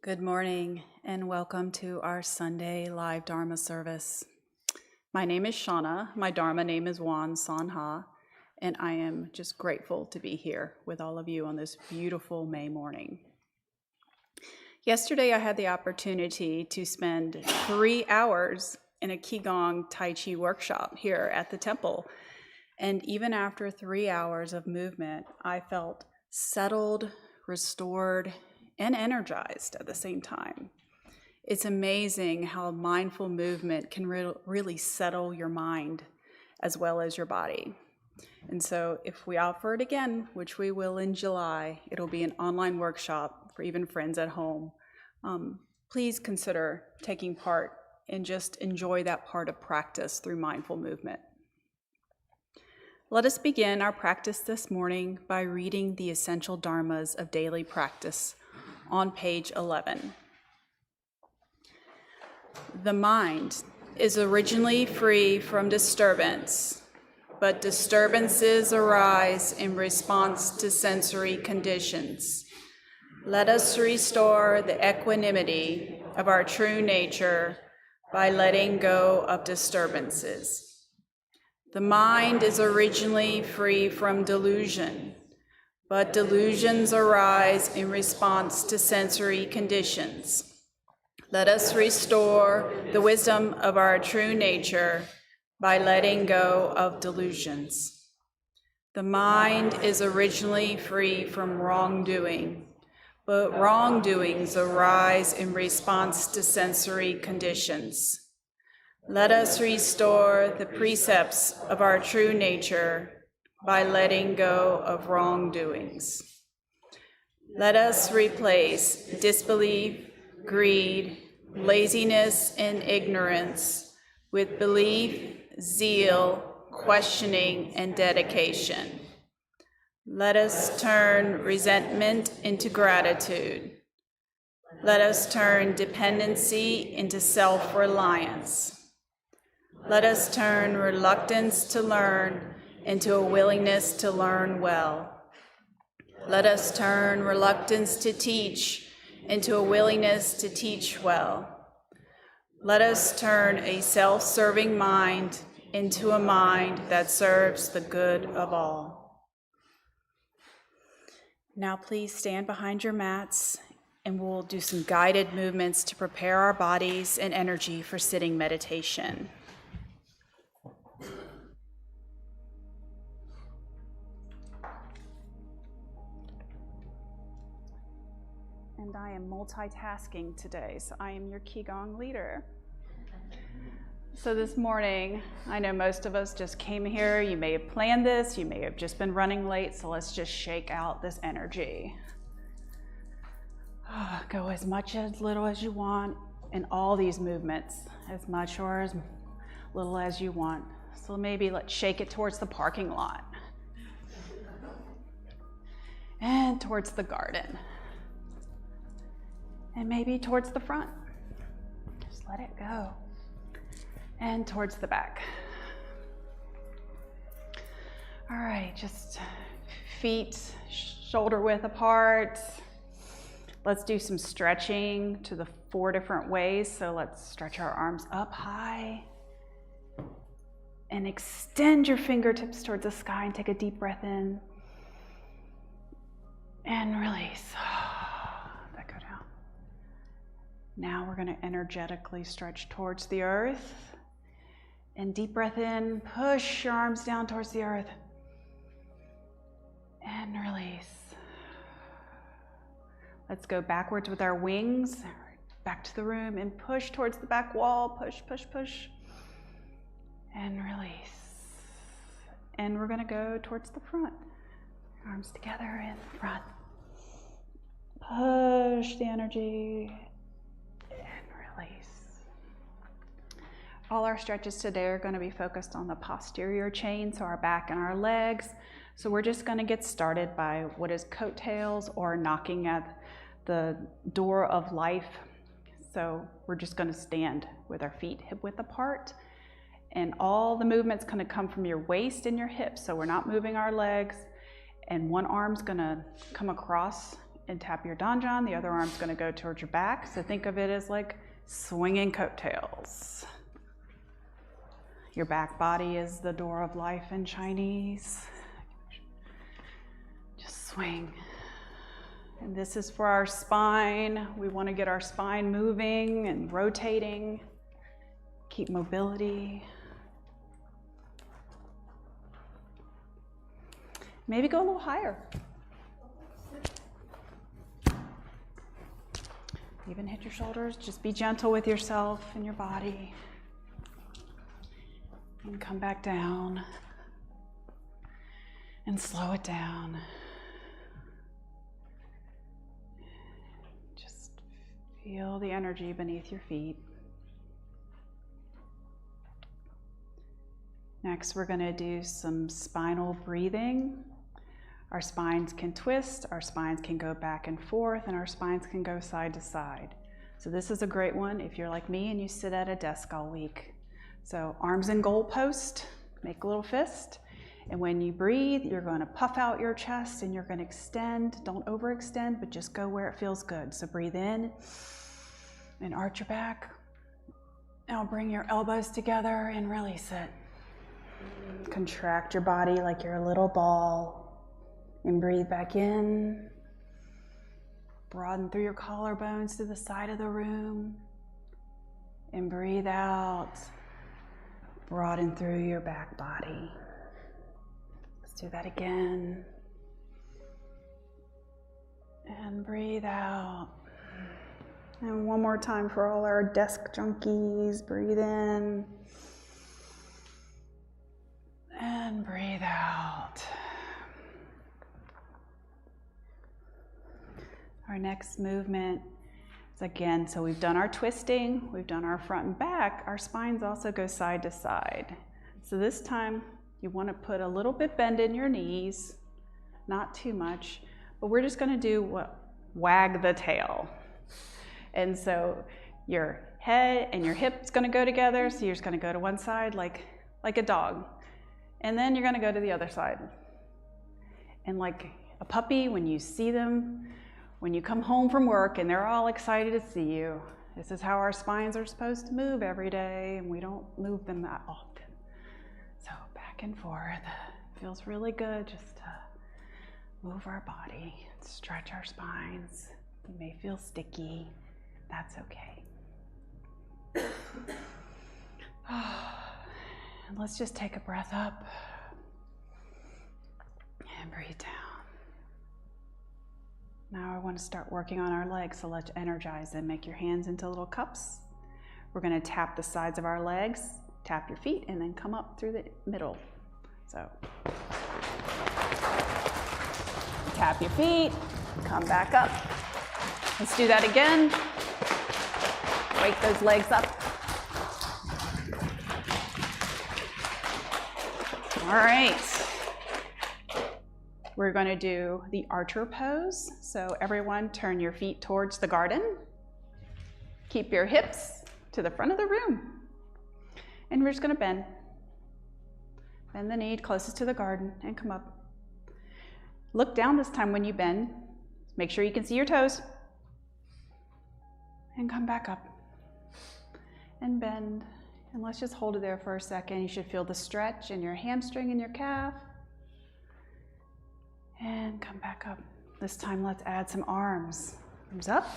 Good morning and welcome to our Sunday live Dharma service. My name is Shauna, my Dharma name is Won Sanha, and I am just grateful to be here with all of you on this beautiful May morning. Yesterday I had the opportunity to spend 3 hours in a Qi Gong Tai Chi workshop here at the temple, and even after 3 hours of movement, I felt settled, restored, and energized at the same time. It's amazing how mindful movement can really settle your mind as well as your body. And so if we offer it again, which we will in July, it'll be an online workshop for even friends at home. Please consider taking part and just enjoy that part of practice through mindful movement. Let us begin our practice this morning by reading the essential dharmas of daily practice on page 11. The mind is originally free from disturbance, but disturbances arise in response to sensory conditions. Let us restore the equanimity of our true nature by letting go of disturbances. The mind is originally free from delusion, but delusions arise in response to sensory conditions. Let us restore the wisdom of our true nature by letting go of delusions. The mind is originally free from wrongdoing, but wrongdoings arise in response to sensory conditions. Let us restore the precepts of our true nature by letting go of wrongdoings. Let us replace disbelief, greed, laziness, and ignorance with belief, zeal, questioning, and dedication. Let us turn resentment into gratitude. Let us turn dependency into self-reliance. Let us turn reluctance to learn into a willingness to learn well. Let us turn reluctance to teach into a willingness to teach well. Let us turn a self-serving mind into a mind that serves the good of all. Now please stand behind your mats and we'll do some guided movements to prepare our bodies and energy for sitting meditation. And I am multitasking today, so I am your Qi Gong leader. So this morning, I know most of us just came here, you may have planned this, you may have just been running late, so let's just shake out this energy. Go as much as little as you want in all these movements, as much or as little as you want. So maybe let's shake it towards the parking lot and towards the garden. And maybe towards the front. Just let it go. And towards the back. All right, just feet shoulder width apart. Let's do some stretching to the 4 different ways. So let's stretch our arms up high. And extend your fingertips towards the sky and take a deep breath in. And release. Now we're going to energetically stretch towards the earth. And deep breath in, push your arms down towards the earth. And release. Let's go backwards with our wings, back to the room, and push towards the back wall. Push, push, push. And release. And we're going to go towards the front. Arms together in the front. Push the energy. All our stretches today are going to be focused on the posterior chain, so our back and our legs. So we're just going to get started by what is coattails or knocking at the door of life. So we're just going to stand with our feet hip width apart. And all the movement's going to come from your waist and your hips. So we're not moving our legs. And one arm's going to come across and tap your danjan. The other arm's going to go towards your back. So think of it as like swinging coattails. Your back body is the door of life in Chinese. Just swing. And this is for our spine. We want to get our spine moving and rotating. Keep mobility. Maybe go a little higher. Even hit your shoulders. Just be gentle with yourself and your body. And come back down. And slow it down. Just feel the energy beneath your feet. Next, we're going to do some spinal breathing. Our spines can twist, our spines can go back and forth, and our spines can go side to side. So this is a great one if you're like me and you sit at a desk all week. So arms in goal post, make a little fist, and when you breathe, you're going to puff out your chest and you're going to extend. Don't overextend, but just go where it feels good. So breathe in and arch your back. Now bring your elbows together and release it. Contract your body like you're a little ball. And breathe back in. Broaden through your collarbones to the side of the room. And breathe out. Broaden through your back body. Let's do that again. And breathe out. And one more time for all our desk junkies. Breathe in. And breathe out. Our next movement is again, so we've done our twisting, we've done our front and back, our spines also go side to side. So this time you want to put a little bit bend in your knees, not too much, but we're just going to do what? Wag the tail. And so your head and your hip's going to go together, so you're just going to go to one side like a dog. And then you're going to go to the other side. And like a puppy, when you see them, when you come home from work and they're all excited to see you, this is how our spines are supposed to move every day, and we don't move them that often. So back and forth. Feels really good just to move our body, stretch our spines. You may feel sticky. That's okay. And let's just take a breath up and breathe down. Now I want to start working on our legs, so let's energize them. Make your hands into little cups. We're going to tap the sides of our legs, tap your feet, and then come up through the middle. So tap your feet, come back up. Let's do that again. Wake those legs up. All right. We're going to do the archer pose. So everyone turn your feet towards the garden. Keep your hips to the front of the room. And we're just going to bend. Bend the knee closest to the garden and come up. Look down this time when you bend. Make sure you can see your toes. And come back up. And bend. And let's just hold it there for a second. You should feel the stretch in your hamstring and your calf. And come back up. This time let's add some arms. Arms up.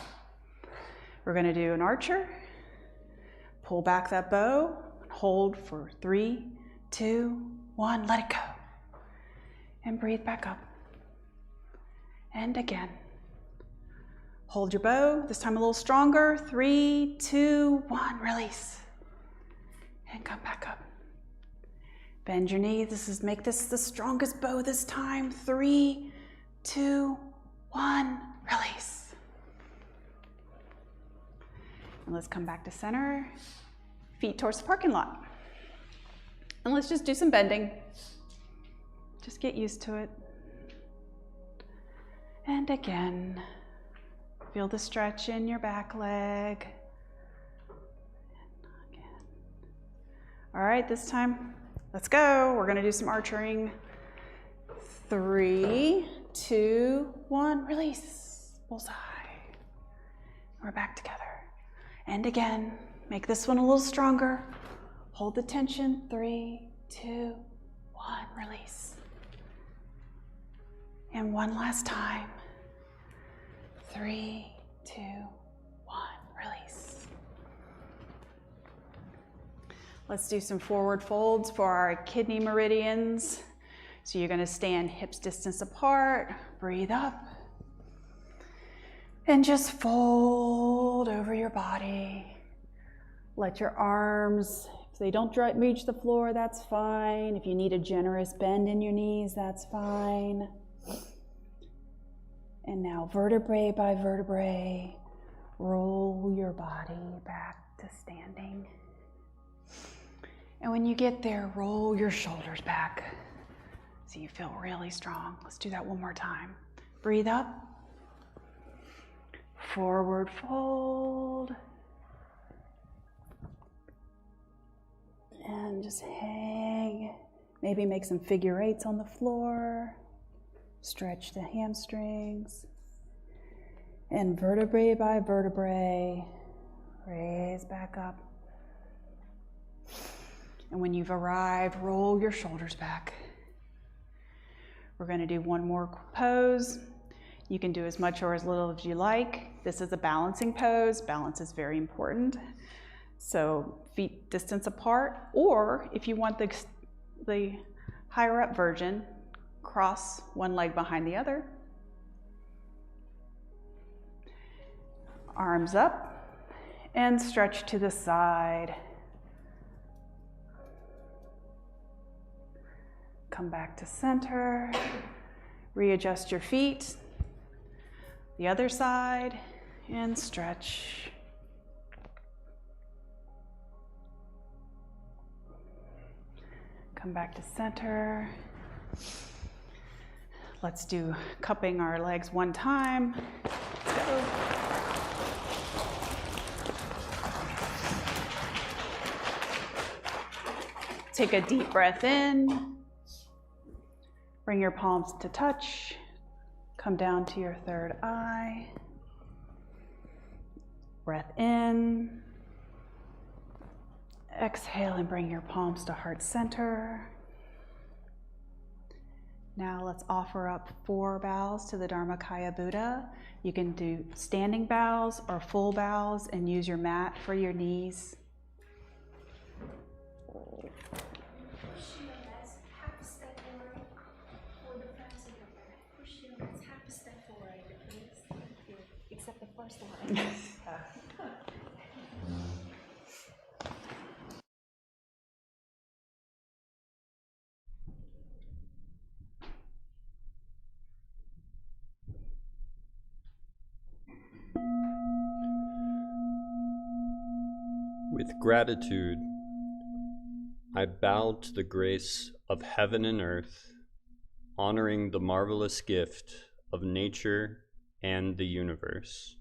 We're going to do an archer. Pull back that bow. Hold for 3, 2, 1. Let it go. And breathe back up. And again. Hold your bow. This time a little stronger. 3, 2, 1. Release. And come back up. Bend your knee. Make this the strongest bow this time. 3, 2, 1. Release. And let's come back to center. Feet towards the parking lot. And let's just do some bending. Just get used to it. And again. Feel the stretch in your back leg. And again. All right, this time. Let's go. We're going to do some archering. 3, 2, 1. Release. Bullseye. We're back together. And again, make this one a little stronger. Hold the tension. 3, 2, 1, release. And one last time. 3, 2, 1, release. Let's do some forward folds for our kidney meridians. So you're going to stand hips distance apart, breathe up, and just fold over your body. Let your arms, if they don't reach the floor, that's fine. If you need a generous bend in your knees, that's fine. And now vertebrae by vertebrae, roll your body back to standing. And when you get there, roll your shoulders back so you feel really strong. Let's do that one more time. Breathe up. Forward fold. And just hang. Maybe make some figure 8s on the floor. Stretch the hamstrings. And vertebrae by vertebrae, raise back up. And when you've arrived, roll your shoulders back. We're going to do one more pose. You can do as much or as little as you like. This is a balancing pose. Balance is very important. So feet distance apart, or if you want the higher up version, cross one leg behind the other. Arms up and stretch to the side. Come back to center. Readjust your feet. The other side and stretch. Come back to center. Let's do cupping our legs one time. Let's go. Take a deep breath in. Bring your palms to touch. Come down to your third eye. Breath in. Exhale and bring your palms to heart center. Now let's offer up 4 bows to the Dharmakaya Buddha. You can do standing bows or full bows and use your mat for your knees. Except the first one. With gratitude, I bow to the grace of heaven and earth, honoring the marvelous gift of nature and the universe.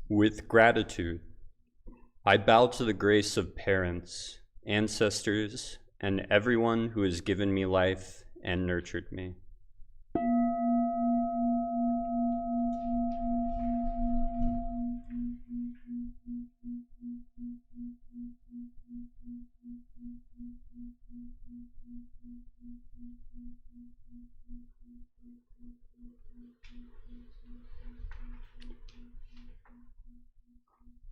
With gratitude, I bow to the grace of parents, ancestors, and everyone who has given me life and nurtured me.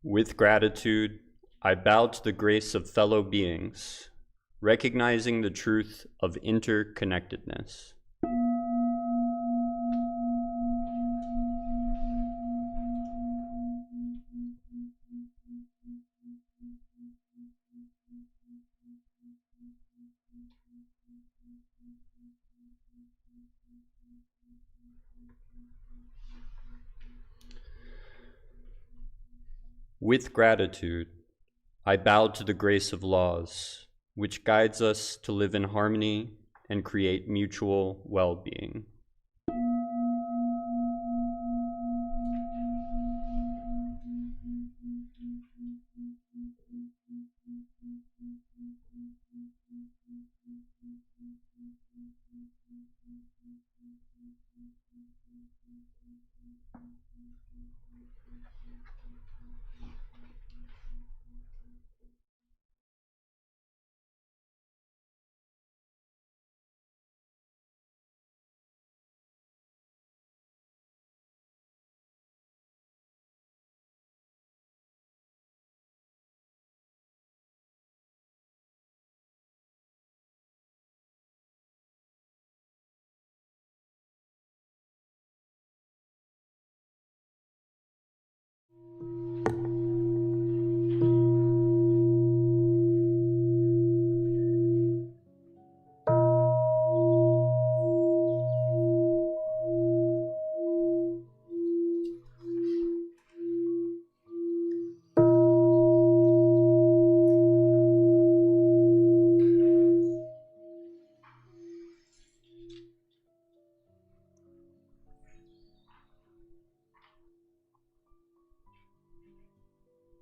With gratitude, I bow to the grace of fellow beings, recognizing the truth of interconnectedness. With gratitude, I bow to the grace of laws, which guides us to live in harmony and create mutual well-being.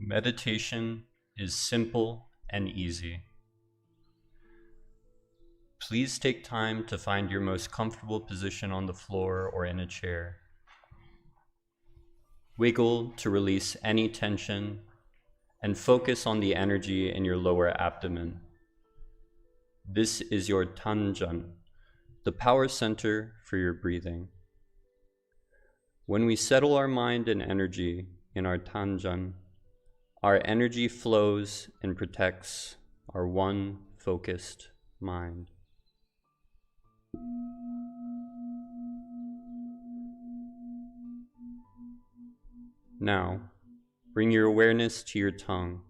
Meditation is simple and easy. Please take time to find your most comfortable position on the floor or in a chair. Wiggle to release any tension and focus on the energy in your lower abdomen. This is your Tanjan, the power center for your breathing. When we settle our mind and energy in our Tanjan, our energy flows and protects our one focused mind. Now, bring your awareness to your tongue.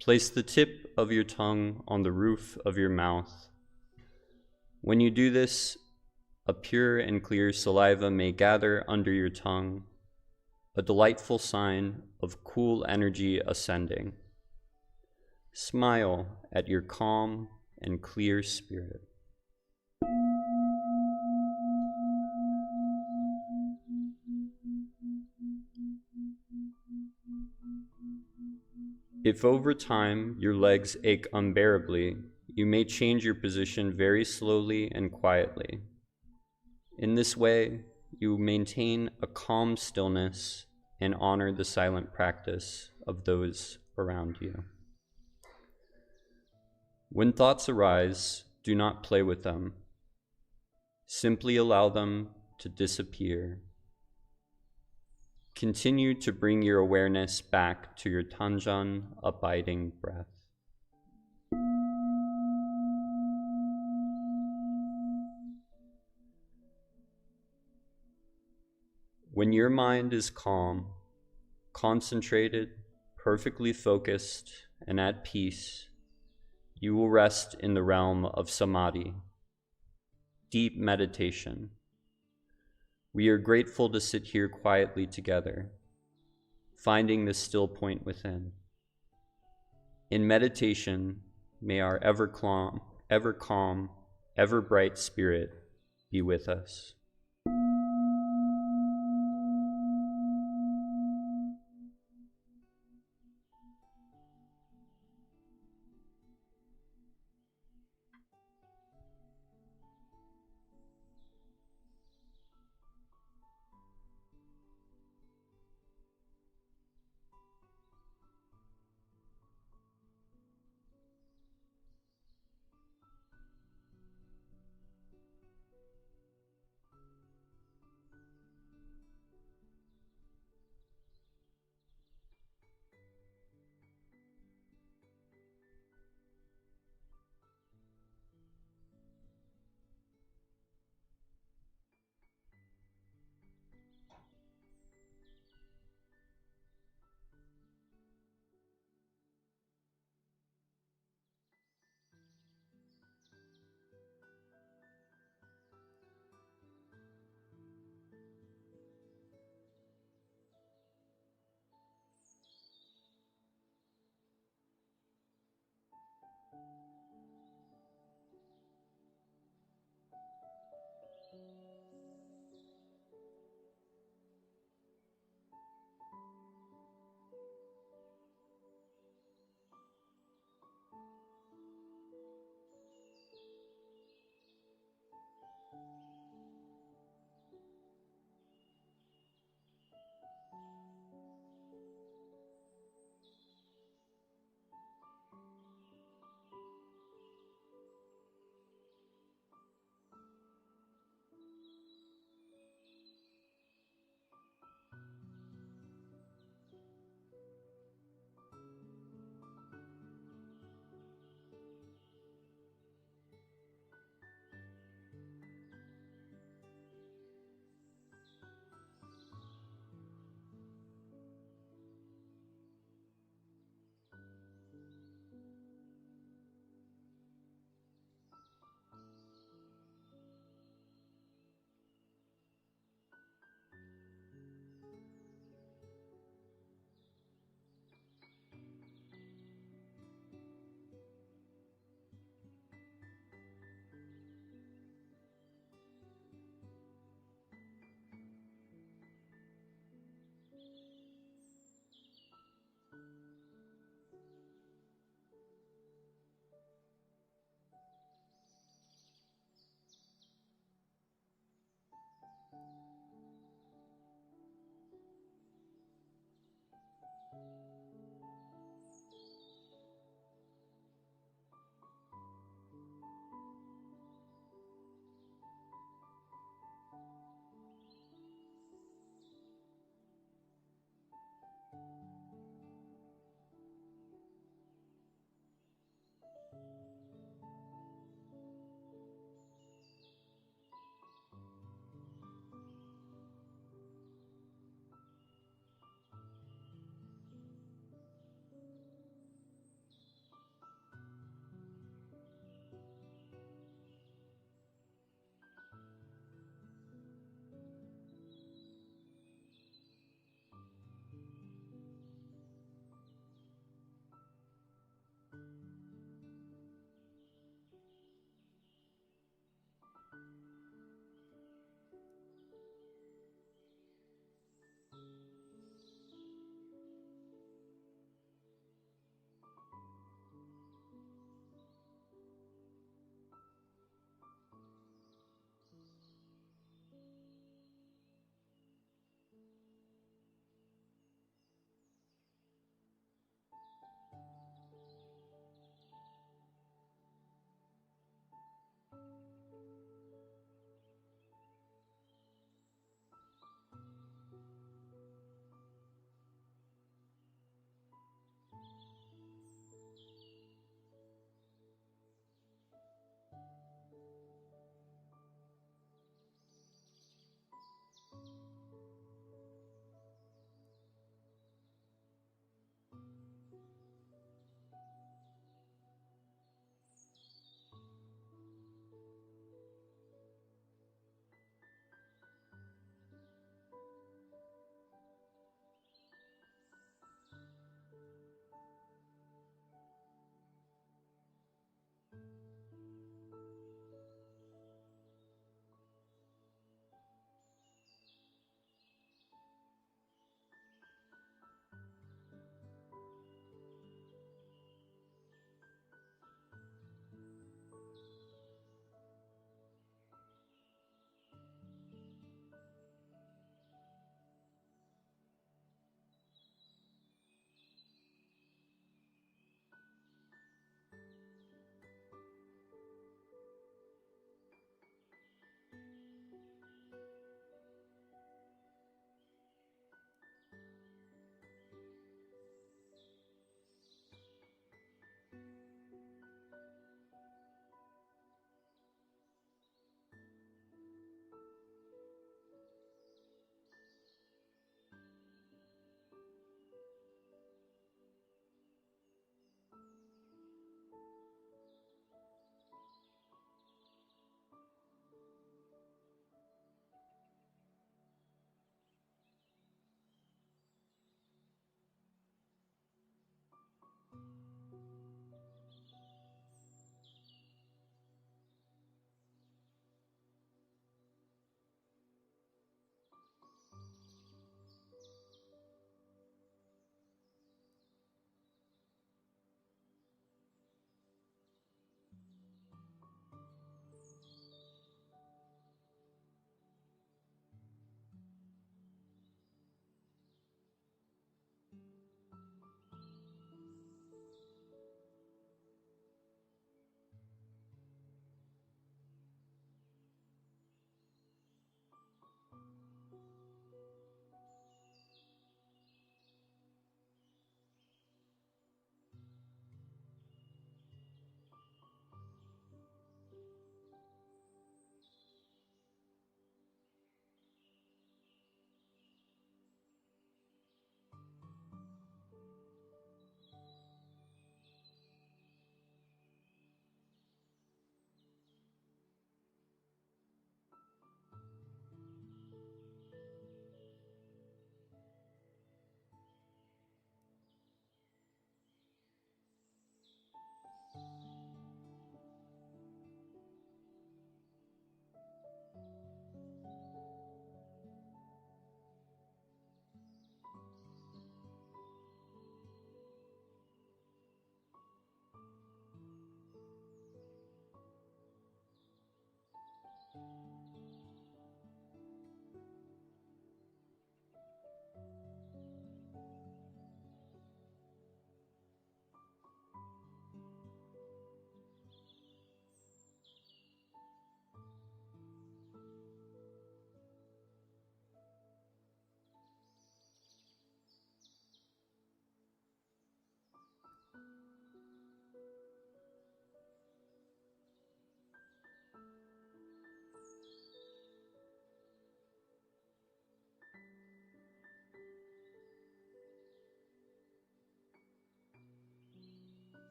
Place the tip of your tongue on the roof of your mouth. When you do this, a pure and clear saliva may gather under your tongue, a delightful sign of cool energy ascending. Smile at your calm and clear spirit. If over time your legs ache unbearably, you may change your position very slowly and quietly. In this way, you maintain a calm stillness and honor the silent practice of those around you. When thoughts arise, do not play with them. Simply allow them to disappear. Continue to bring your awareness back to your Tanjan abiding breath. When your mind is calm, concentrated, perfectly focused, and at peace, you will rest in the realm of samadhi, deep meditation. We are grateful to sit here quietly together, finding the still point within. In meditation, may our ever calm, ever bright spirit be with us.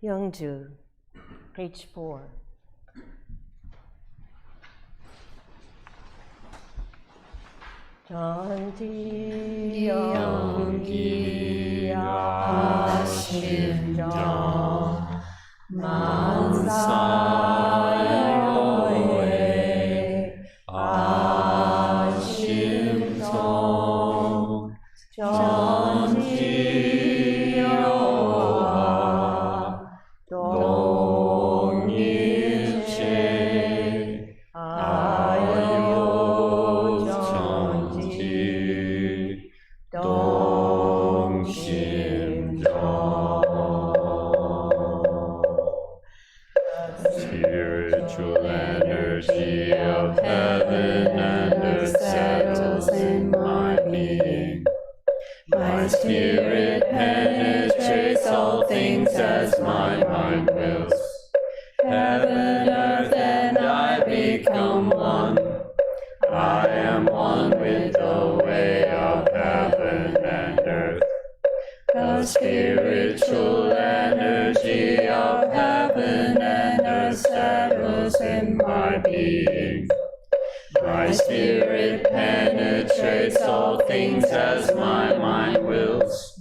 Youngju, page 4. Chanti Yonggi Ashimjong Mansayoe Ashimjong Chanti Yoga Dongilche Ayo Chanti Spiritual energy of heaven and earth settles in my being. My spirit penetrates all things as my mind wills. Heaven, earth, and I become one. I am one with the way of heaven and earth. The spiritual energy of heaven and earth settles in my being. My spirit penetrates all things as my mind wills.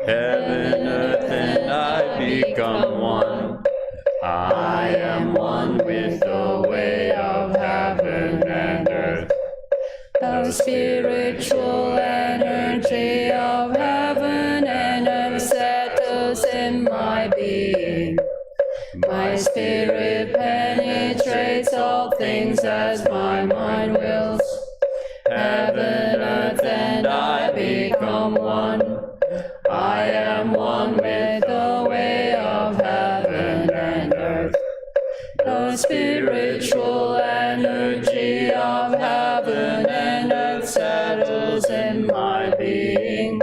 Heaven, earth, and I become one. I am one with the way of heaven and earth. The spiritual energy of heaven and earth settles in my being. My spirit penetrates all things as my mind wills. Heaven, earth, and I become one. I am one with the way of heaven and earth. The spiritual energy of heaven and earth settles in my being.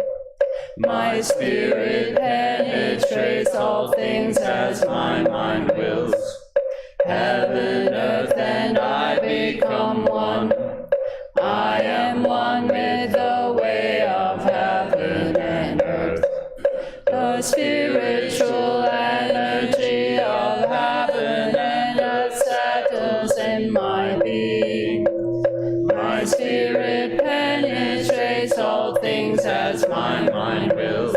My spirit penetrates all things as my mind wills. Heaven, earth, and I become one. I am one with the way of heaven and earth. The spiritual energy of heaven and earth settles in my being. My spirit penetrates all things as my mind wills.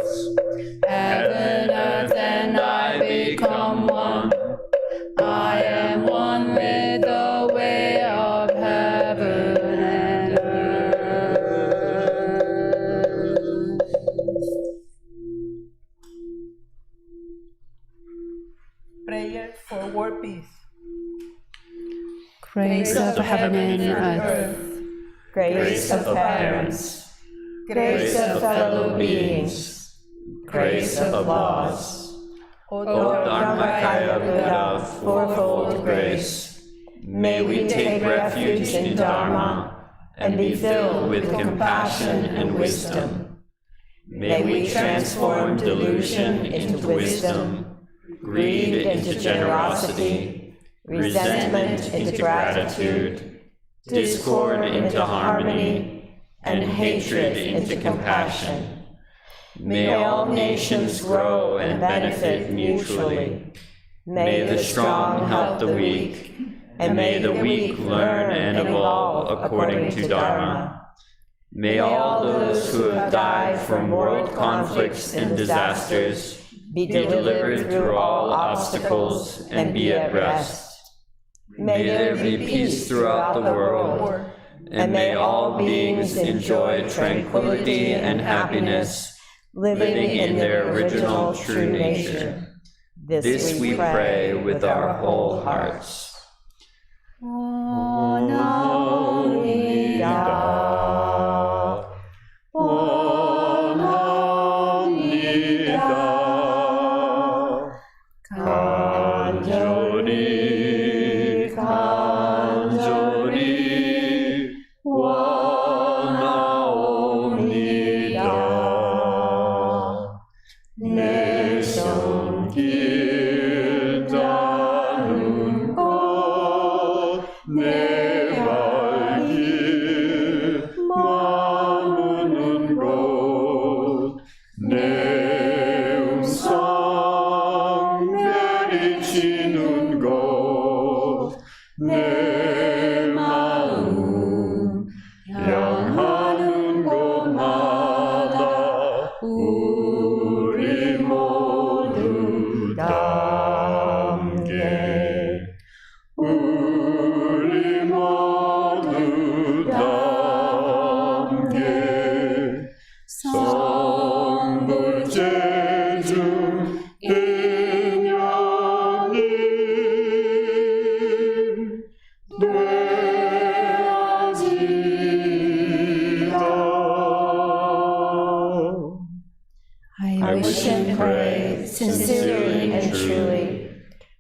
Heaven, earth, and I become one. I am one with the way of heaven and earth. Prayer for world peace. Grace of heaven and earth, Grace of parents, grace of fellow beings, grace of laws, O Dharmakaya Buddha, fourfold grace, may we take refuge in Dharma and be filled with compassion and wisdom. May we transform delusion into wisdom, greed into generosity, resentment into gratitude, discord into harmony, and hatred into compassion. May all nations grow and benefit mutually. May the strong help the weak, and may the weak learn and evolve according to Dharma. May all those who have died from world conflicts and disasters be delivered through all obstacles and be at rest. May there be peace throughout the world, and may all beings enjoy tranquility and happiness, living in their original true nature. This we pray with our whole hearts. Neum sang 내 마음 향하는 곳마다 우리 모두 함께 우리 모두 함께 성불제중 인연이 I wish and pray sincerely and truly,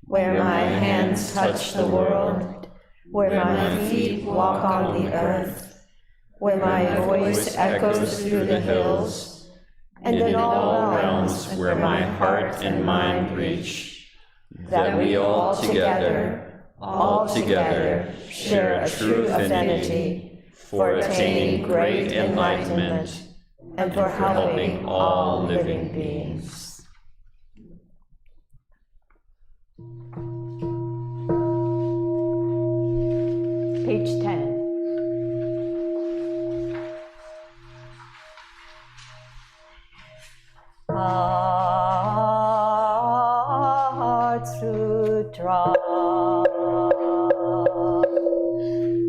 where my hands touch the world, where my feet walk on the earth, where my voice echoes through the hills, and in all realms where my heart and mind reach, that we all together share a true affinity for attaining great enlightenment and for helping all living beings. Page 10. Sutra.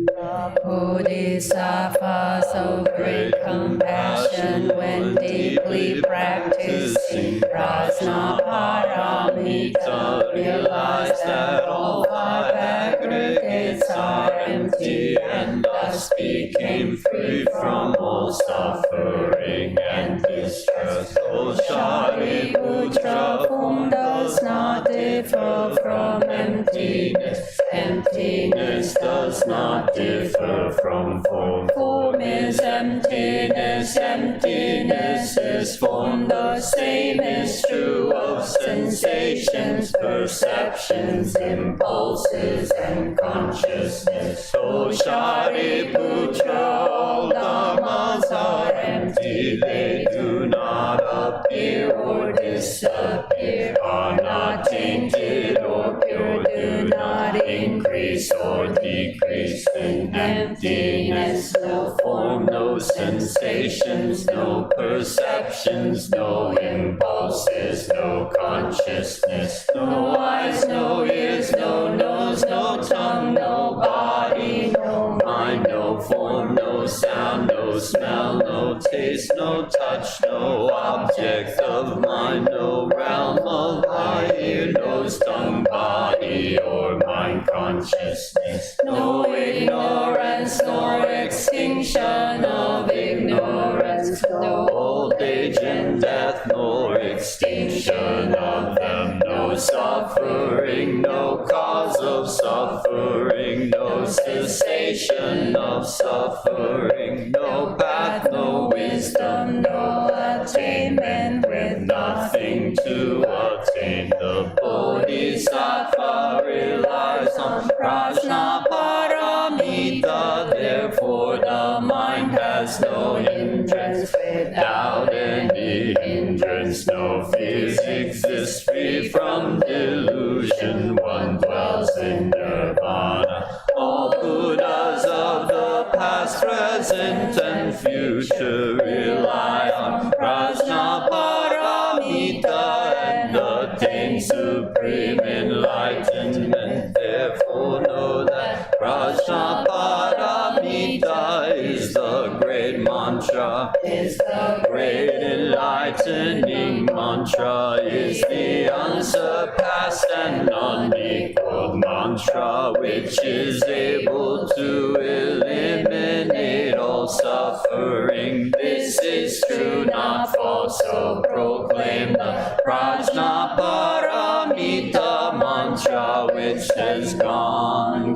The Bodhisattvas of great compassion, when deeply practicing Prajnaparamita, realized that all five aggregates are empty and thus became free from all suffering and distress. O Shariputra, form does not differ from emptiness. Emptiness does not differ from form. Form is emptiness. Emptiness is form. The same is true of sensations, perceptions, impulses, and consciousness. O Shariputra, all dharmas are empty. They do not appear or disappear, are not tainted or pure, do not increase or decrease. In emptiness, no form, no sensations, no perceptions, no impulses, no consciousness, no eyes, no ears, no nose, no tongue, no body, no mind, no form, no sound, no smell, no taste, no touch, no object of mind, no realm of eye, ear, nose, tongue, body, or mind consciousness, no ignorance, nor extinction of ignorance, no old age and death, nor extinction of them, no suffering, no cause of suffering, no cessation of suffering, no path, no wisdom, no attainment, with nothing to attain. The Bodhisattva relies on Prajnaparamita, therefore the mind has no hindrance. Without any hindrance, no fears exist. Free from delusion, one dwells in nirvana. All Buddhas of the past, present, and future rely on Prajnaparamita and attain supreme enlightenment. Therefore know that Prajnaparamita is the great mantra, is the great enlightening mantra, is the unsurpassed and unequaled mantra, which is able to eliminate all suffering. This is true, not false, so proclaim the Prajnaparamita mantra, which has gone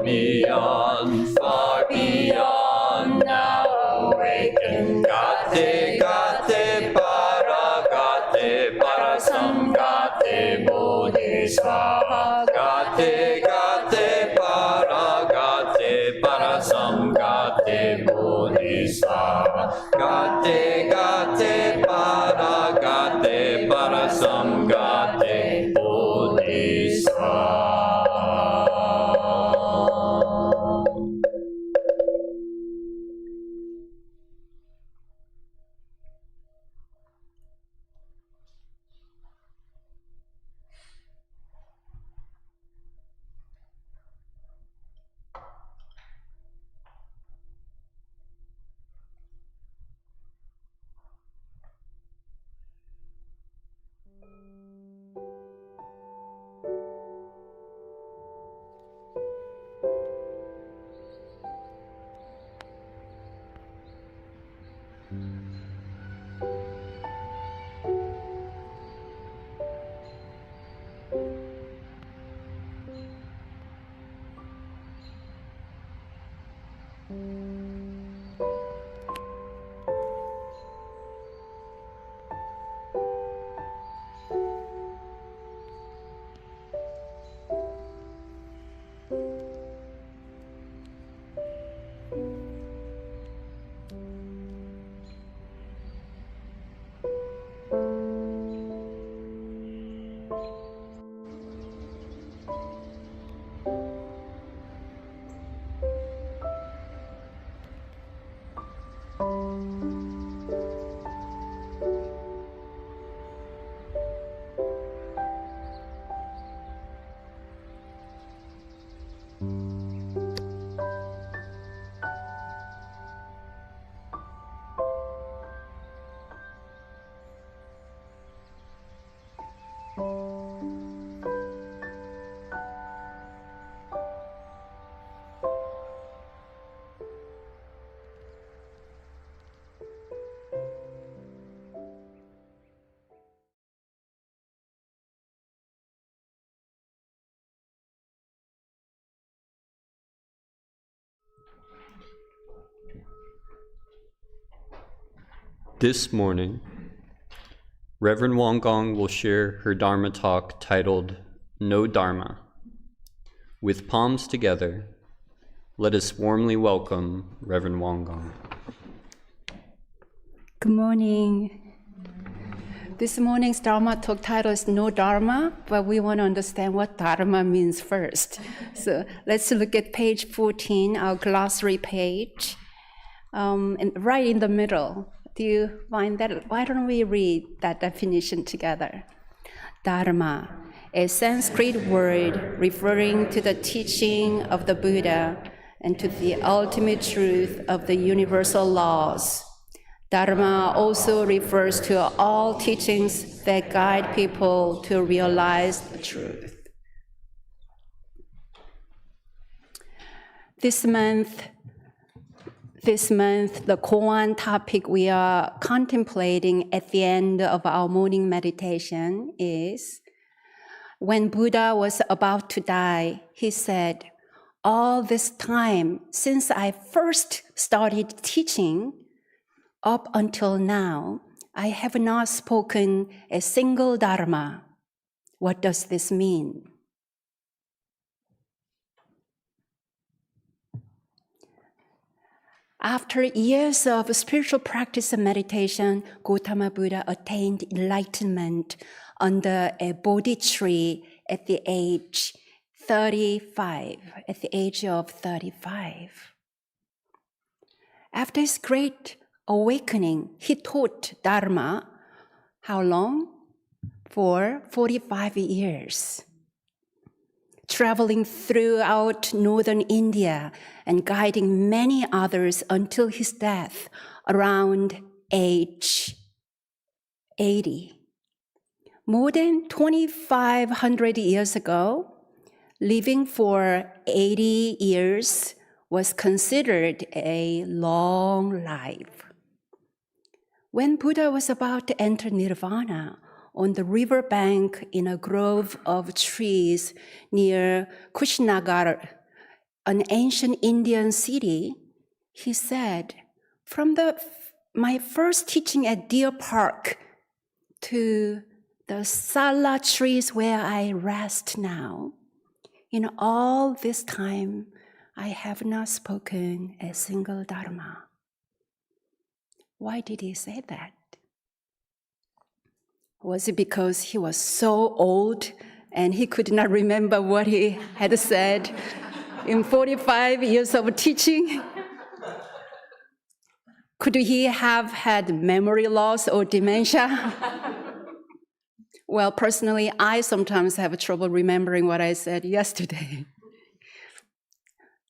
beyond, far beyond, now awakened. Gate, gate, para samgate bodhisvaha. Gate, gate, para samgate bodhisvaha. Gate, gate, para samgate bodhisvaha. This morning, Reverend Won Gong will share her Dharma talk titled No Dharma. With palms together, let us warmly welcome Reverend Won Gong. Good morning. This morning's Dharma talk title is No Dharma, but we want to understand what Dharma means first. So let's look at page 14, our glossary page, and right in the middle. Do you find that? Why don't we read that definition together? Dharma, a Sanskrit word referring to the teaching of the Buddha and to the ultimate truth of the universal laws. Dharma also refers to all teachings that guide people to realize the truth. This month, the koan topic we are contemplating at the end of our morning meditation is, when Buddha was about to die, he said, all this time since I first started teaching, up until now, I have not spoken a single dharma. What does this mean? After years of spiritual practice and meditation, Gautama Buddha attained enlightenment under a Bodhi tree at the age of 35. After his great awakening, he taught Dharma, how long? For 45 years. Traveling throughout northern India and guiding many others until his death around age 80. More than 2,500 years ago, living for 80 years was considered a long life. When Buddha was about to enter nirvana, on the river bank in a grove of trees near Kushnagara, an ancient Indian city, he said, from my first teaching at Deer Park to the sala trees where I rest now, in all this time, I have not spoken a single dharma. Why did he say that? Was it because he was so old and he could not remember what he had said in 45 years of teaching? Could he have had memory loss or dementia? Well, personally, I sometimes have trouble remembering what I said yesterday.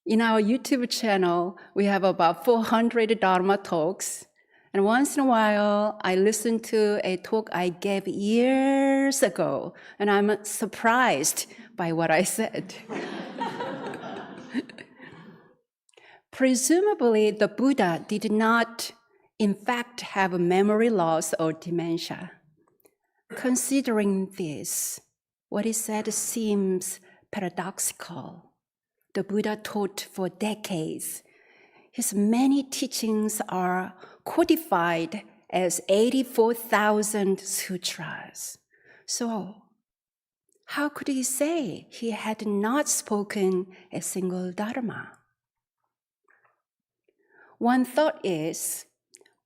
In our YouTube channel, we have about 400 Dharma talks. And once in a while, I listen to a talk I gave years ago, and I'm surprised by what I said. Presumably, the Buddha did not, in fact, have memory loss or dementia. Considering this, what he said seems paradoxical. The Buddha taught for decades. His many teachings are codified as 84,000 sutras. So, how could he say he had not spoken a single dharma? One thought is,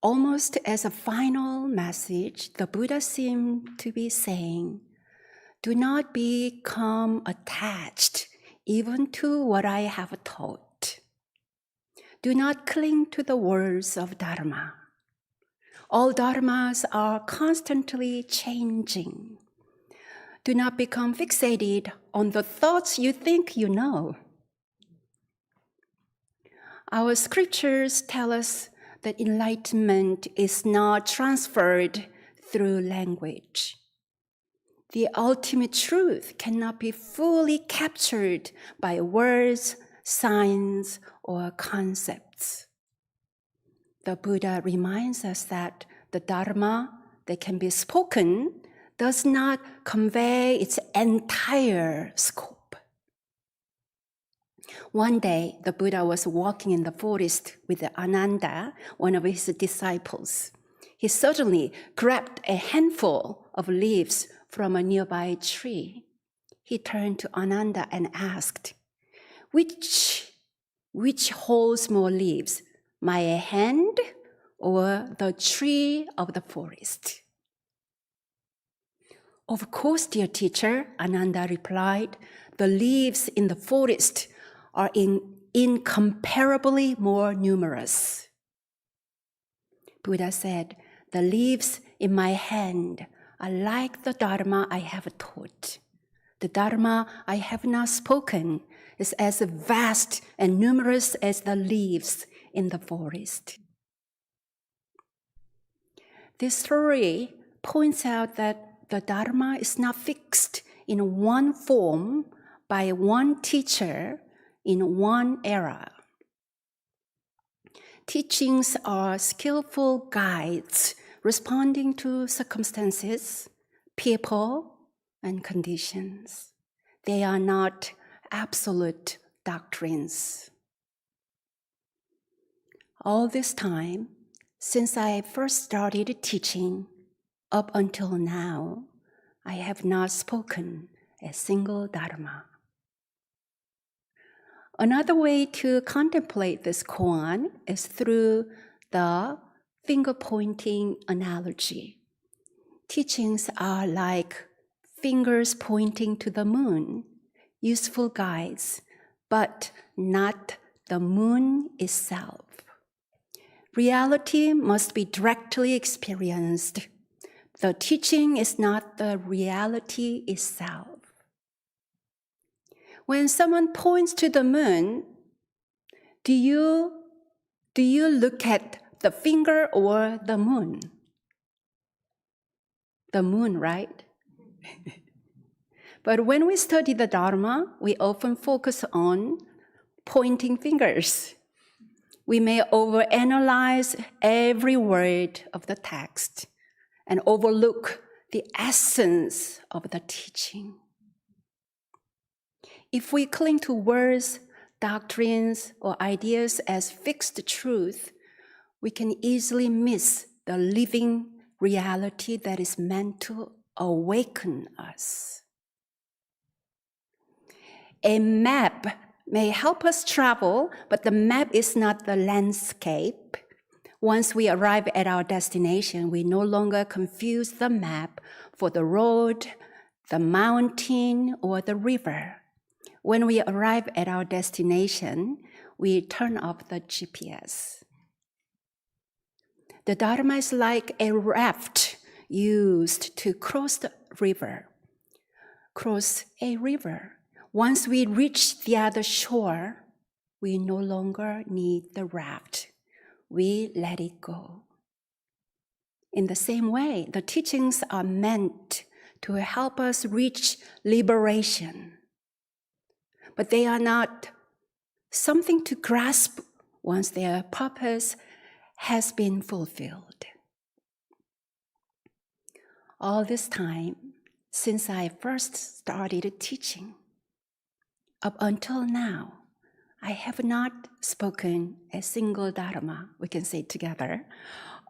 almost as a final message, the Buddha seemed to be saying, do not become attached even to what I have taught. Do not cling to the words of Dharma. All dharmas are constantly changing. Do not become fixated on the thoughts you think you know. Our scriptures tell us that enlightenment is not transferred through language. The ultimate truth cannot be fully captured by words, signs, or concepts. The Buddha reminds us that the Dharma that can be spoken does not convey its entire scope. One day, the Buddha was walking in the forest with Ananda, one of his disciples. He suddenly grabbed a handful of leaves from a nearby tree. He turned to Ananda and asked, which holds more leaves, my hand or the tree of the forest? Of course, dear teacher, Ananda replied, the leaves in the forest are incomparably more numerous. Buddha said, the leaves in my hand are like the Dharma I have taught. The Dharma I have not spoken is as vast and numerous as the leaves in the forest. This story points out that the Dharma is not fixed in one form by one teacher in one era. Teachings are skillful guides responding to circumstances, people, and conditions. They are not absolute doctrines. All this time, since I first started teaching, up until now, I have not spoken a single Dharma. Another way to contemplate this koan is through the finger-pointing analogy. Teachings are like fingers pointing to the moon, useful guides, but not the moon itself. Reality must be directly experienced. The teaching is not the reality itself. When someone points to the moon, do you look at the finger or the moon? The moon, right? But when we study the Dharma, we often focus on pointing fingers. We may overanalyze every word of the text and overlook the essence of the teaching. If we cling to words, doctrines, or ideas as fixed truth, we can easily miss the living reality that is meant to awaken us. A map may help us travel, but the map is not the landscape. Once we arrive at our destination, we no longer confuse the map for the road, the mountain, or the river. When we arrive at our destination, we turn off the GPS. The Dharma is like a raft used to cross a river. Once we reach the other shore, we no longer need the raft. We let it go. In the same way, the teachings are meant to help us reach liberation. But they are not something to grasp once their purpose has been fulfilled. All this time, since I first started teaching, up until now, I have not spoken a single Dharma, we can say together,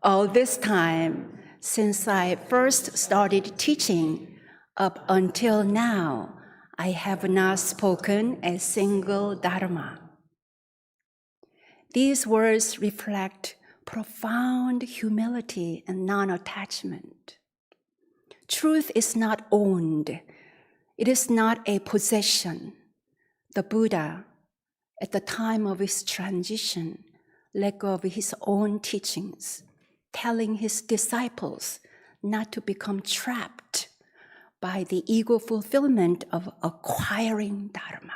all this time since I first started teaching up until now. I have not spoken a single Dharma. These words reflect profound humility and non-attachment. Truth is not owned. It is not a possession. The Buddha, at the time of his transition, let go of his own teachings, telling his disciples not to become trapped by the ego fulfillment of acquiring Dharma.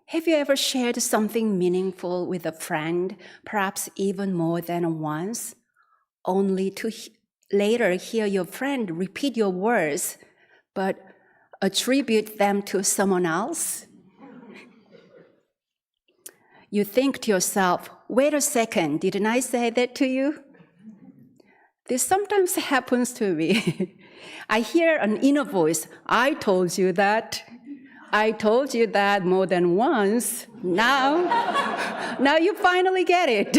Have you ever shared something meaningful with a friend, perhaps even more than once, only to later hear your friend repeat your words, but attribute them to someone else? You think to yourself, wait a second, didn't I say that to you? This sometimes happens to me. I hear an inner voice, I told you that. I told you that more than once. Now you finally get it.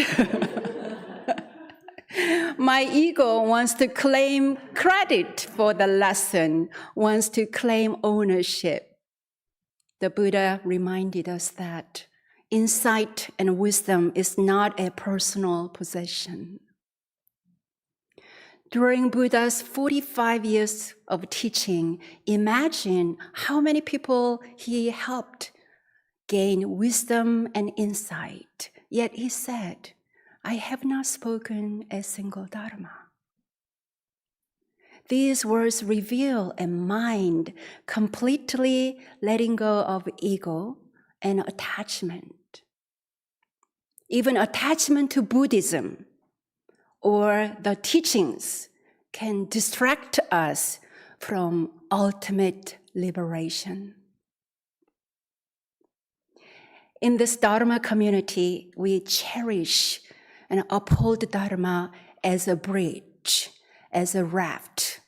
My ego wants to claim credit for the lesson, wants to claim ownership. The Buddha reminded us that insight and wisdom is not a personal possession. During Buddha's 45 years of teaching, imagine how many people he helped gain wisdom and insight. Yet he said, I have not spoken a single Dharma. These words reveal a mind completely letting go of ego and attachment. Even attachment to Buddhism or the teachings can distract us from ultimate liberation. In this Dharma community, we cherish and uphold Dharma as a bridge, as a raft,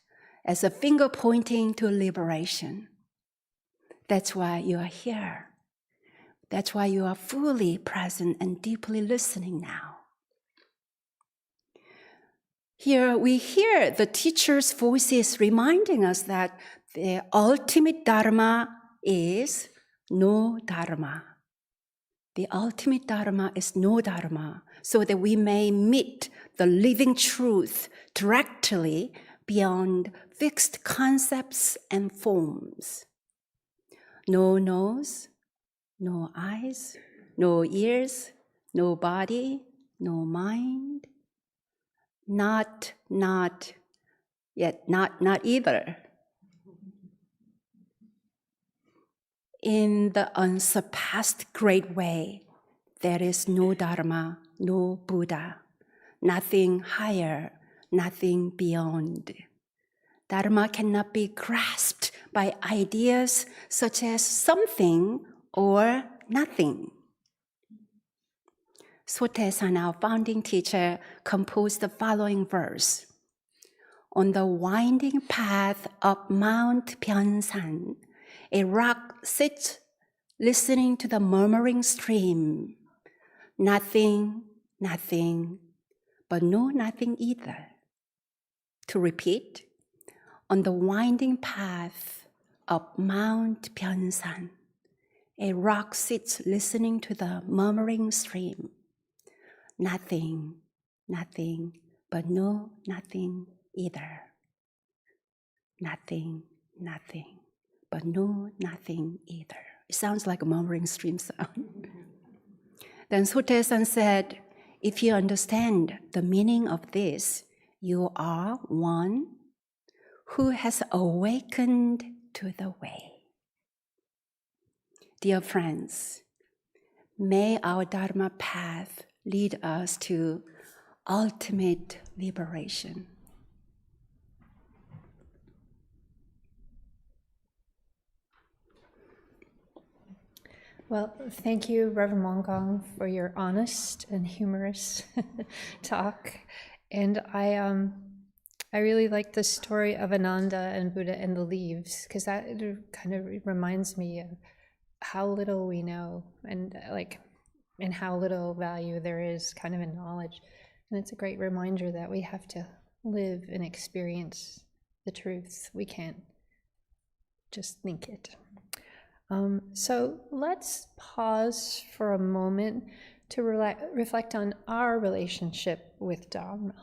as a finger pointing to liberation. That's why you are here. That's why you are fully present and deeply listening now. Here we hear the teacher's voices reminding us that the ultimate Dharma is no Dharma. The ultimate Dharma is no Dharma, so that we may meet the living truth directly beyond fixed concepts and forms. No nose, no eyes, no ears, no body, no mind. Not yet not either. In the unsurpassed great way, there is no Dharma, no Buddha, nothing higher, nothing beyond. Dharma cannot be grasped by ideas such as something or nothing. Sotaesan, our founding teacher, composed the following verse. On the winding path up Mount Pyeonsan, a rock sits listening to the murmuring stream. Nothing, nothing, but no nothing either. To repeat, on the winding path up Mount Pyeonsan, a rock sits listening to the murmuring stream. Nothing, nothing, but no nothing either. Nothing, nothing, but no nothing either. It sounds like a murmuring stream sound. Then Sotaesan said, if you understand the meaning of this, you are one who has awakened to the way. Dear friends, may our Dharma path lead us to ultimate liberation. Well, thank you, Reverend Won, for your honest and humorous talk. And I really like the story of Ananda and Buddha and the leaves, because that kind of reminds me of how little we know, and and how little value there is kind of in knowledge. And it's a great reminder that we have to live and experience the truth. We can't just think it. So let's pause for a moment to reflect on our relationship with Dharma.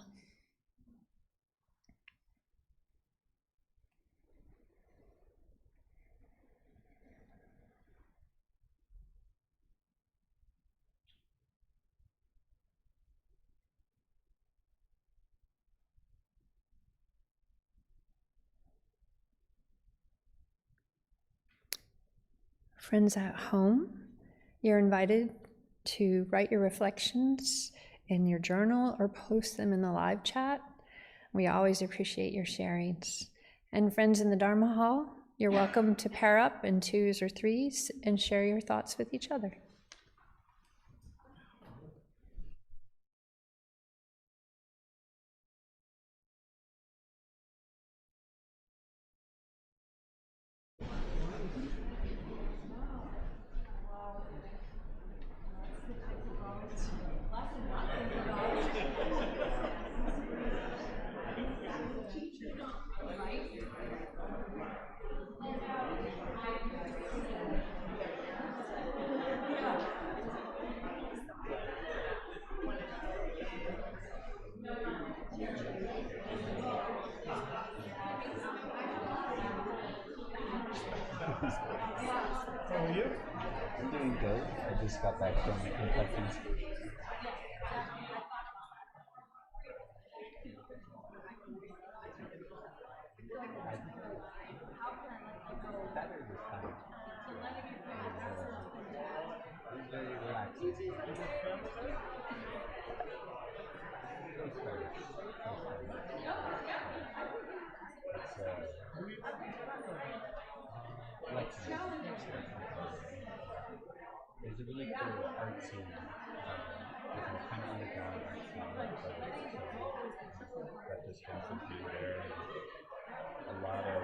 Friends at home, you're invited to write your reflections in your journal or post them in the live chat. We always appreciate your sharings. And friends in the Dharma Hall, you're welcome to pair up in 2s or 3s and share your thoughts with each other. How are you? I'm doing good. I just got back from Kentucky. Better this time. It was very relaxing. It's a really cool art scene. It's kind of underground art scene, got this fancy theater, a lot of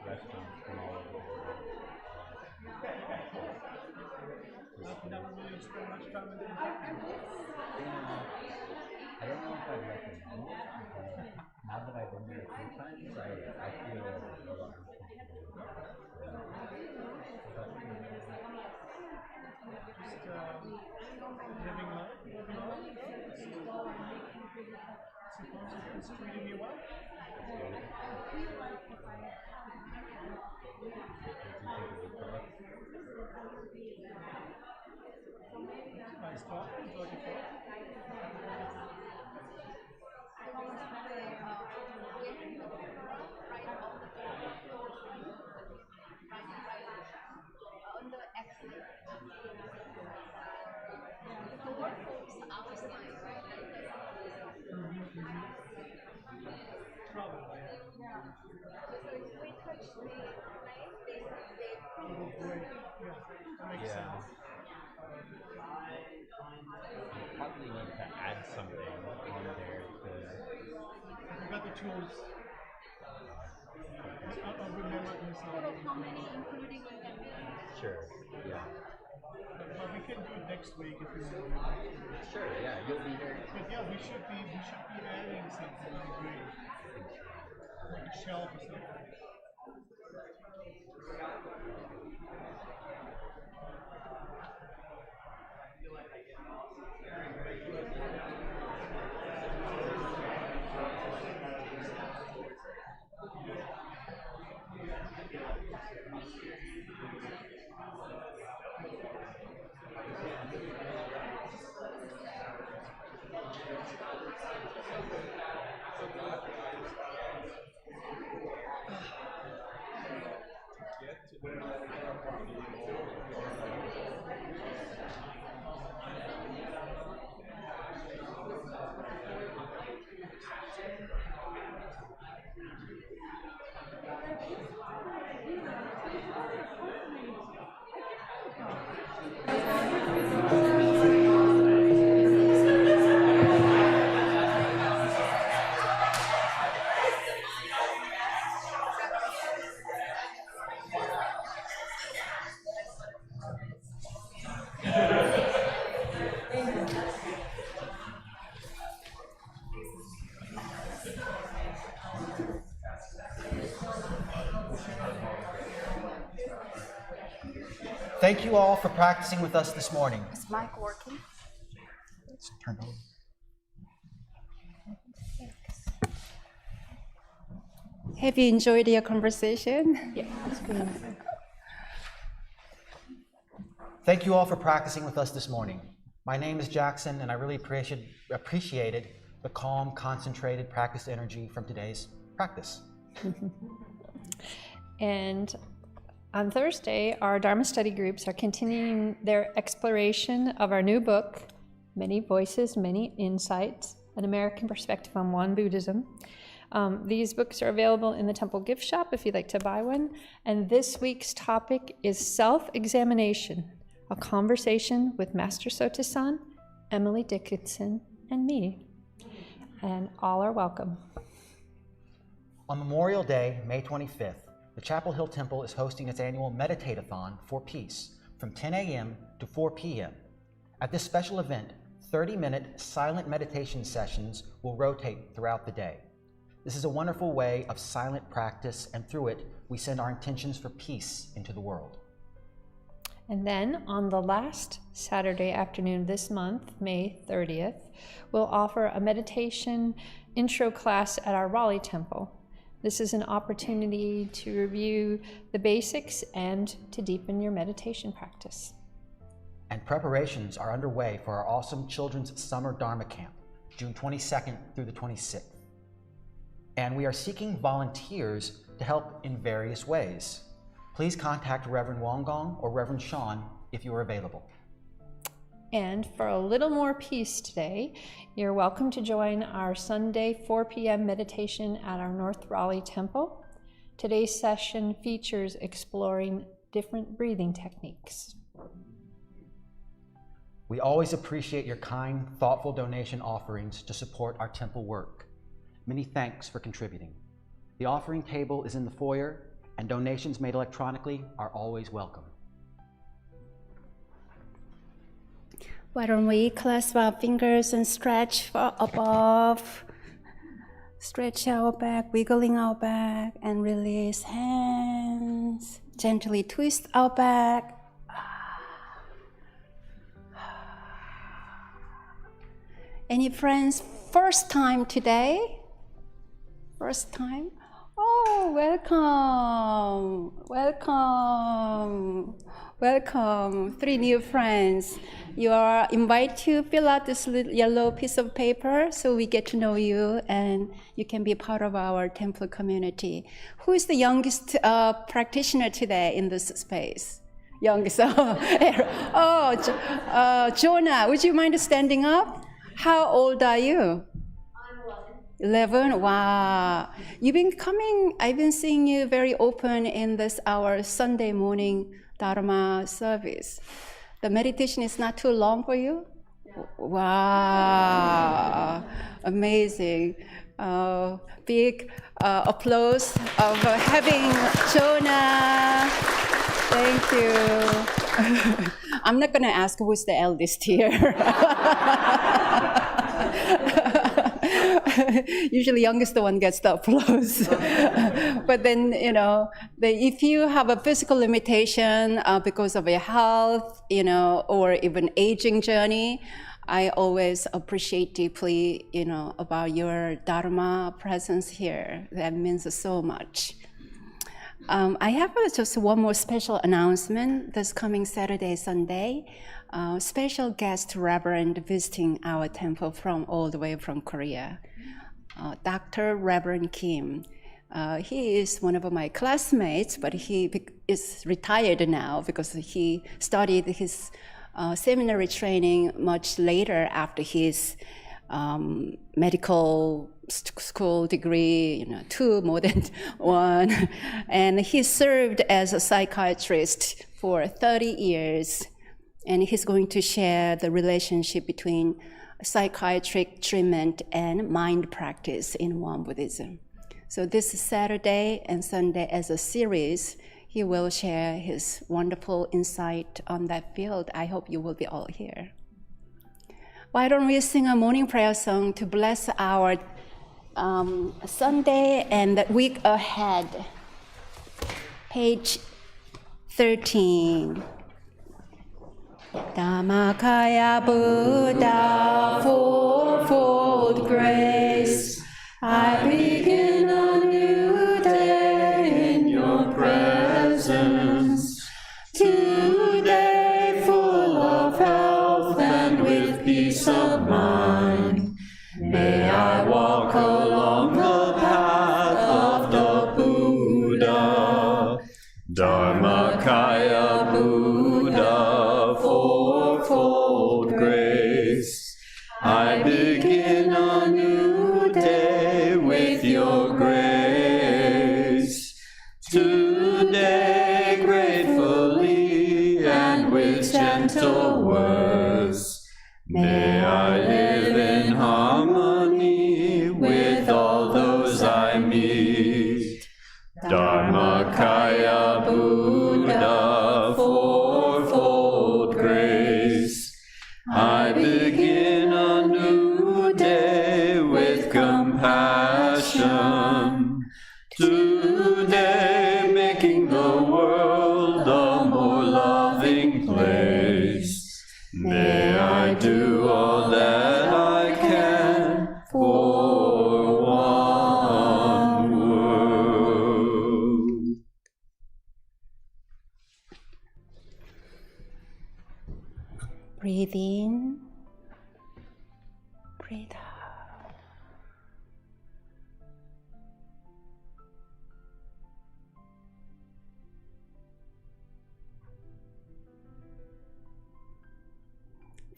restaurants from all over the world. I've never really spent much time in Kentucky. I don't know if I'd recommend it, but now that I've been there a few times, I feel a lot more comfortable. Living life, suppose it's treating you well. Nice talk, enjoyed your talk. Probably. Oh, great. Yeah, that makes sense. Probably need to add something on there You got the tools. I'll remember this Sure, yeah. But we can do it next week if you want. Sure, yeah, you'll be here. But yeah, we should be adding something. I agree. Like a shelf or something. Thank you all for practicing with us this morning. Is mic working? Let's turn it over. Have you enjoyed your conversation? Yeah. Thank you all for practicing with us this morning. My name is Jackson, and I really appreciated the calm, concentrated practice energy from today's practice. And on Thursday, our Dharma study groups are continuing their exploration of our new book, Many Voices, Many Insights, An American Perspective on Won Buddhism. These books are available in the temple gift shop if you'd like to buy one. And this week's topic is self-examination, a conversation with Master Sotasan, Emily Dickinson, and me. And all are welcome. On Memorial Day, May 25th, the Chapel Hill Temple is hosting its annual Meditate-a-thon for Peace from 10 a.m. to 4 p.m. At this special event, 30-minute silent meditation sessions will rotate throughout the day. This is a wonderful way of silent practice, and through it, we send our intentions for peace into the world. And then on the last Saturday afternoon this month, May 30th, we'll offer a meditation intro class at our Raleigh Temple. This is an opportunity to review the basics and to deepen your meditation practice. And preparations are underway for our awesome Children's Summer Dharma Camp, June 22nd through the 26th. And we are seeking volunteers to help in various ways. Please contact Reverend Won Gong or Reverend Sean if you are available. And for a little more peace today, you're welcome to join our Sunday 4 p.m. meditation at our North Raleigh Temple. Today's session features exploring different breathing techniques. We always appreciate your kind, thoughtful donation offerings to support our temple work. Many thanks for contributing. The offering table is in the foyer, and donations made electronically are always welcome. Why don't we clasp our fingers and stretch above, stretch our back, wiggling our back, and release hands. Gently twist our back. Any friends, first time today? First time? Oh, welcome, welcome, welcome. 3 new friends. You are invited to fill out this little yellow piece of paper so we get to know you and you can be part of our temple community. Who is the youngest practitioner today in this space? Youngest, Jonah, would you mind standing up? How old are you? 11. Wow. You've been coming, I've been seeing you very open in this our Sunday morning Dharma service. The meditation is not too long for you? Wow. Amazing. Big applause of having Jonah. Thank you. I'm not going to ask who's the eldest here. Usually youngest one gets the applause. But then, you know, if you have a physical limitation because of your health, you know, or even aging journey, I always appreciate deeply, you know, about your Dharma presence here. That means so much. I have just one more special announcement this coming Saturday, Sunday. Special guest reverend visiting our temple from all the way from Korea. Dr. Reverend Kim. He is one of my classmates, but he is retired now because he started his seminary training much later after his medical school degree, you know, 2 more than 1. And he served as a psychiatrist for 30 years. And he's going to share the relationship between psychiatric treatment and mind practice in Won Buddhism. So this Saturday and Sunday as a series, he will share his wonderful insight on that field. I hope you will be all here. Why don't we sing a morning prayer song to bless our Sunday and the week ahead. Page 13. Dhammakaya Buddha, fourfold grace. I begin a new day in your presence. Today full of health and with peace of mind. May I walk along the path of the Buddha. Dharmakaya Buddha, fourfold grace. I begin a new day with your grace. Today gratefully and with gentle words, may I live in harmony with all those I meet. Dharmakaya Buddha, fourfold grace. I begin a new day with compassion. Today making the world a more loving place. May I do all that I can for one world. Breathe in, breathe out.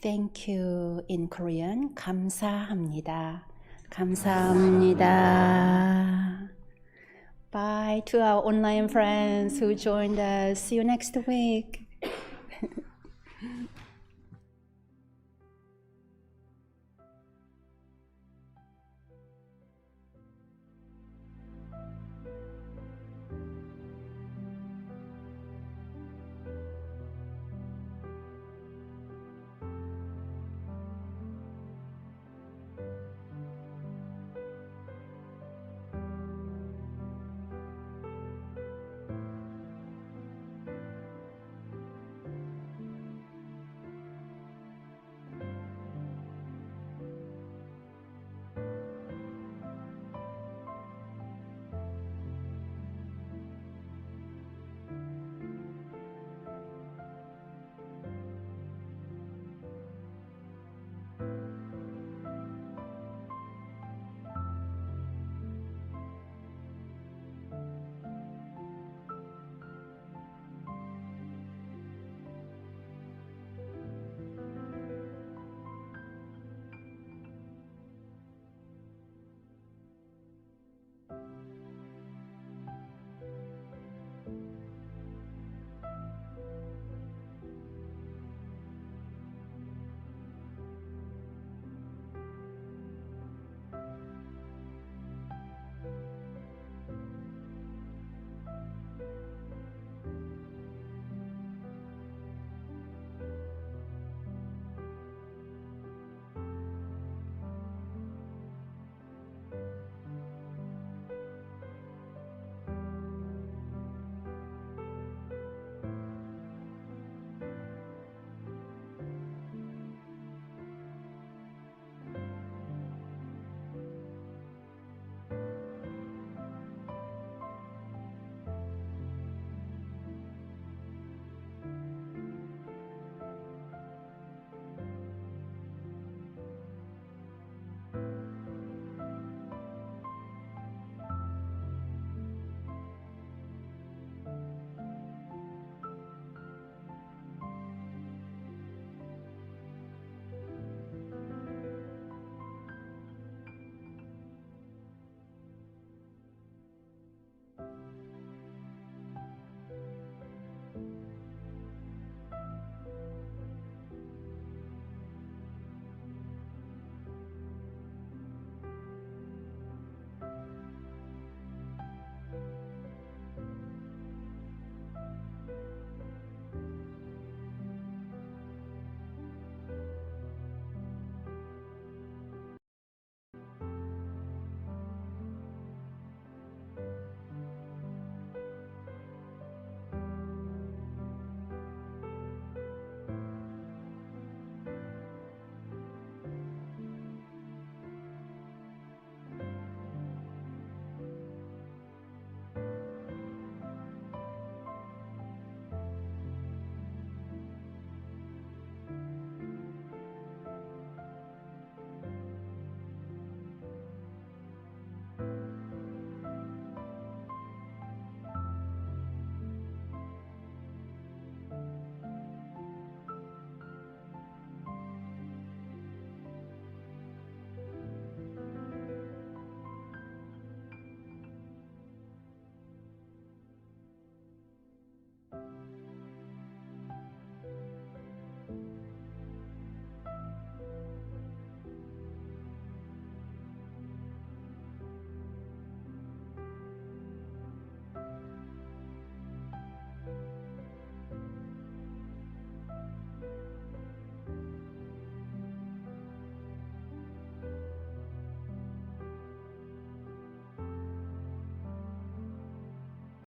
Thank you in Korean. 감사합니다. 감사합니다. Bye to our online friends who joined us. See you next week.